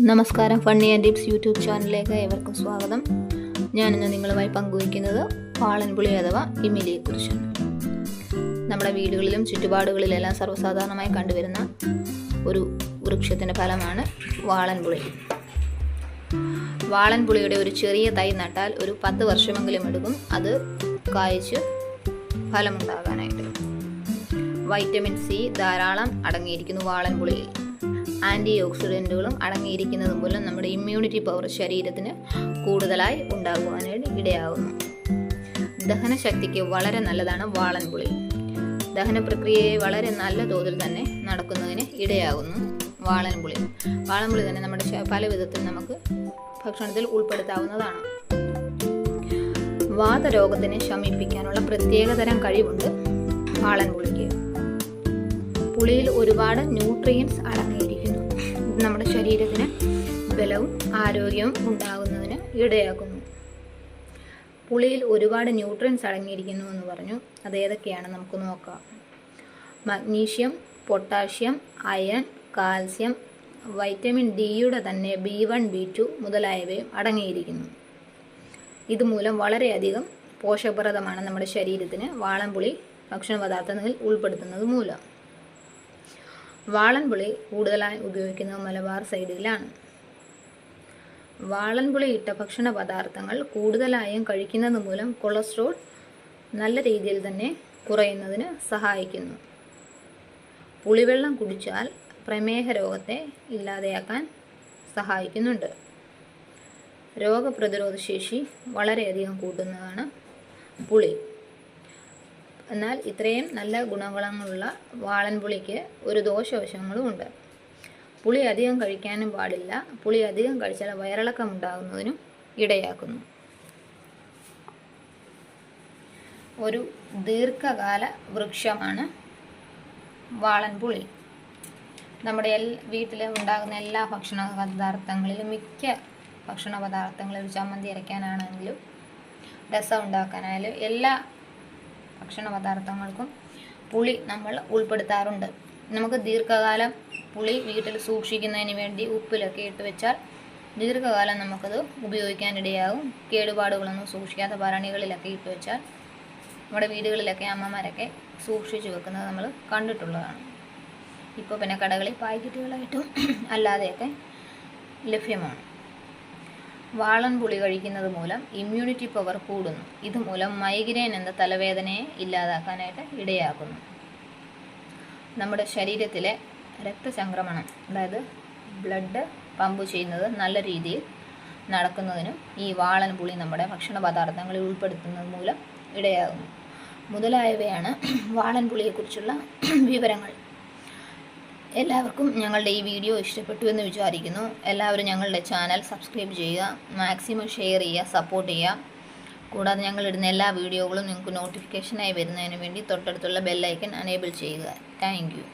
നമസ്കാരം, funny and tips YouTube ചാനലിലേക്ക് ഏവർക്കും സ്വാഗതം. ഞാനിന്ന് നിങ്ങളുമായി പങ്കുവയ്ക്കുന്നത് വാളൻപുളി അഥവാ ഇമിലിയെക്കുറിച്ചാണ്. നമ്മുടെ വീടുകളിലും ചുറ്റുപാടുകളിലെല്ലാം സർവ്വസാധാരണമായി കണ്ടുവരുന്ന ഒരു വൃക്ഷത്തിൻ്റെ ഫലമാണ് വാളൻപുളി. വാളൻപുളിയുടെ ഒരു ചെറിയ തൈ നട്ടാൽ ഒരു 10 വർഷമെങ്കിലും എടുക്കും അത് കായ്ച്ച് ഫലമുണ്ടാകാനായിട്ട്. വൈറ്റമിൻ സി ധാരാളം അടങ്ങിയിരിക്കുന്നു വാളൻപുളിയിൽ. ആൻറ്റി ഓക്സിഡൻറ്റുകളും അടങ്ങിയിരിക്കുന്നത് മൂലം നമ്മുടെ ഇമ്മ്യൂണിറ്റി പവർ ശരീരത്തിന് കൂടുതലായി ഉണ്ടാകുവാനായിട്ട് ഇടയാകുന്നു. ദഹനശക്തിക്ക് വളരെ നല്ലതാണ് വാളൻപുളി. ദഹന പ്രക്രിയയെ വളരെ നല്ല തോതിൽ തന്നെ നടക്കുന്നതിന് ഇടയാകുന്നു വാളൻപുളി. വാളൻപുളി തന്നെ നമ്മുടെ പല വിധത്തിൽ നമുക്ക് ഭക്ഷണത്തിൽ ഉൾപ്പെടുത്താവുന്നതാണ്. വാതരോഗത്തിനെ ശമിപ്പിക്കാനുള്ള പ്രത്യേകതരം കഴിവുണ്ട് വാളൻപുളിക്ക്. പുളിയിൽ ഒരുപാട് ന്യൂട്രിയൻസ് അടങ്ങിയിരിക്കുന്നു. ഇത് നമ്മുടെ ശരീരത്തിന് ബലവും ആരോഗ്യവും ഉണ്ടാകുന്നതിന് ഇടയാക്കുന്നു. പുളിയിൽ ഒരുപാട് ന്യൂട്രിയൻസ് അടങ്ങിയിരിക്കുന്നു എന്ന് പറഞ്ഞു. അത് ഏതൊക്കെയാണ് നമുക്ക് നോക്കാം. Magnesium, potassium, iron, calcium, vitamin ഡിയുടെ തന്നെ B1, B2 മുതലായവയും അടങ്ങിയിരിക്കുന്നു. ഇതുമൂലം വളരെയധികം പോഷകപ്രദമാണ് നമ്മുടെ ശരീരത്തിന് വാളൻപുളി ഭക്ഷണ പദാർത്ഥങ്ങളിൽ ഉൾപ്പെടുത്തുന്നത് മൂലം. വാളൻപുളി കൂടുതലായി ഉപയോഗിക്കുന്നത് മലബാർ സൈഡിലാണ്. വാളൻപുളി ഇട്ട ഭക്ഷണ പദാർത്ഥങ്ങൾ കൂടുതലായും കഴിക്കുന്നത് മൂലം കൊളസ്ട്രോൾ നല്ല രീതിയിൽ തന്നെ കുറയുന്നതിന് സഹായിക്കുന്നു. പുളിവെള്ളം കുടിച്ചാൽ പ്രമേഹ രോഗത്തെ ഇല്ലാതെയാക്കാൻ സഹായിക്കുന്നുണ്ട്. രോഗപ്രതിരോധ ശേഷി വളരെയധികം കൂട്ടുന്നതാണ് പുളി. എന്നാൽ ഇത്രയും നല്ല ഗുണങ്ങളുള്ള വാളൻപുളിക്ക് ഒരു ദോഷവശങ്ങളും ഉണ്ട്. പുളി അധികം കഴിക്കാനും പാടില്ല. പുളി അധികം കഴിച്ചാൽ വയറിളക്കം ഉണ്ടാകുന്നതിനും ഇടയാക്കുന്നു. ഒരു ദീർഘകാല വൃക്ഷമാണ് വാളൻപുളി. നമ്മുടെ വീട്ടിൽ ഉണ്ടാകുന്ന എല്ലാ ഭക്ഷണ പദാർത്ഥങ്ങളിലും മിക്ക ഭക്ഷണ പദാർത്ഥങ്ങളിലും ചമ്മന്തി അരയ്ക്കാനാണെങ്കിലും രസം ഉണ്ടാക്കാനായാലും എല്ലാ ഭക്ഷണ പദാർത്ഥങ്ങൾക്കും പുളി നമ്മൾ ഉൾപ്പെടുത്താറുണ്ട്. നമുക്ക് ദീർഘകാലം പുളി വീട്ടിൽ സൂക്ഷിക്കുന്നതിന് വേണ്ടി ഉപ്പിലൊക്കെ ഇട്ട് വെച്ചാൽ ദീർഘകാലം നമുക്കത് ഉപയോഗിക്കാനിടയാകും. കേടുപാടുകളൊന്നും സൂക്ഷിക്കാത്ത ഭരണികളിലൊക്കെ ഇട്ട് വെച്ചാൽ നമ്മുടെ വീടുകളിലൊക്കെ അമ്മമാരൊക്കെ സൂക്ഷിച്ചു വെക്കുന്നത് നമ്മൾ കണ്ടിട്ടുള്ളതാണ്. ഇപ്പോൾ പിന്നെ കടകളിൽ പാക്കറ്റുകളായിട്ടും അല്ലാതെയൊക്കെ ലഭ്യമാണ്. വാളൻപുളി കഴിക്കുന്നത് മൂലം ഇമ്മ്യൂണിറ്റി പവർ കൂടുന്നു. ഇതുമൂലം മൈഗ്രെയിൻ എന്ന തലവേദനയെ ഇല്ലാതാക്കാനായിട്ട് ഇടയാക്കുന്നു. നമ്മുടെ ശരീരത്തിലെ രക്തചംക്രമണം, അതായത് ബ്ലഡ് പമ്പ് ചെയ്യുന്നത് നല്ല രീതിയിൽ നടക്കുന്നതിനും ഈ വാളൻപുളി നമ്മുടെ ഭക്ഷണ പദാർത്ഥങ്ങളിൽ ഉൾപ്പെടുത്തുന്നത് മൂലം ഇടയാകുന്നു. മുതലായവയാണ് വാളൻപുളിയെക്കുറിച്ചുള്ള വിവരങ്ങൾ. എല്ലാവർക്കും ഞങ്ങളുടെ ഈ വീഡിയോ ഇഷ്ടപ്പെട്ടു എന്ന് വിചാരിക്കുന്നു. എല്ലാവരും ഞങ്ങളുടെ ചാനൽ സബ്സ്ക്രൈബ് ചെയ്യുക, മാക്സിമം ഷെയർ ചെയ്യുക, സപ്പോർട്ട് ചെയ്യുക. കൂടാതെ ഞങ്ങളിടുന്ന എല്ലാ വീഡിയോകളും നിങ്ങൾക്ക് നോട്ടിഫിക്കേഷനായി വരുന്നതിന് വേണ്ടി തൊട്ടടുത്തുള്ള ബെല്ലൈക്കൺ അനേബിൾ ചെയ്യുക. Thank you.